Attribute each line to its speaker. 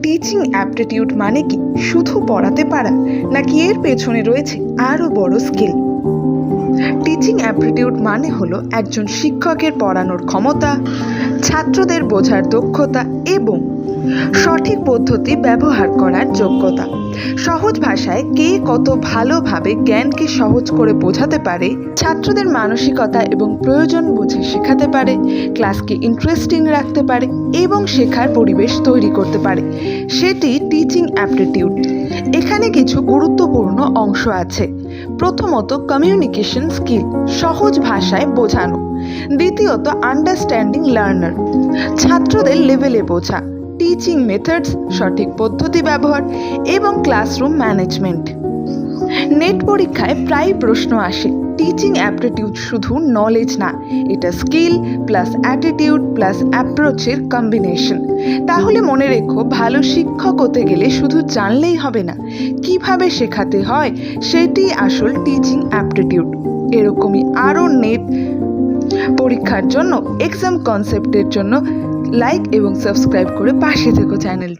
Speaker 1: Teaching aptitude মানে কি শুধু পড়াতে পারা, নাকি এর পেছনে রয়েছে আরও বড় স্কিল? টিচিং অ্যাপটিটিউড মানে হলো একজন শিক্ষকের পড়ানোর ক্ষমতা, ছাত্রদের বোঝার দক্ষতা এবং সঠিক পদ্ধতি ব্যবহার করার যোগ্যতা। সহজ ভাষায় কে কত ভালোভাবে জ্ঞানকে সহজ করে বোঝাতে পারে, ছাত্রদের মানসিকতা এবং প্রয়োজন বুঝে শেখাতে পারে, ক্লাসকে ইন্টারেস্টিং রাখতে পারে এবং শেখার পরিবেশ তৈরি করতে পারে, সেটি টিচিং অ্যাপটিটিউড। এখানে কিছু গুরুত্বপূর্ণ অংশ আছে। প্রথমত, কমিউনিকেশন স্কিল, সহজ ভাষায় বোঝানো। দ্বিতীয়ত, আন্ডারস্ট্যান্ডিং লার্নার, ছাত্রদের লেভেলে বোঝা। টিচিং মেথডস, সঠিক পদ্ধতি ব্যবহার এবং ক্লাসরুম ম্যানেজমেন্ট। নেট পরীক্ষায় প্রায় প্রশ্ন আসে, টিচিং অ্যাপটিটিউড শুধু নলেজ না, এটা স্কিল প্লাস অ্যাটিটিউড প্লাস অ্যাপ্রোচের কম্বিনেশন। তাহলে মনে রেখো, ভালো শিক্ষক হতে গেলে শুধু জানলেই হবে না, কিভাবে শেখাতে হয় সেটি আসল টিচিং অ্যাপটিটিউড। এরকমই আরও নেট পরীক্ষার জন্য, এক্সাম কনসেপ্টের জন্য লাইক এবং সাবস্ক্রাইব করে পাশে থেকো চ্যানেল।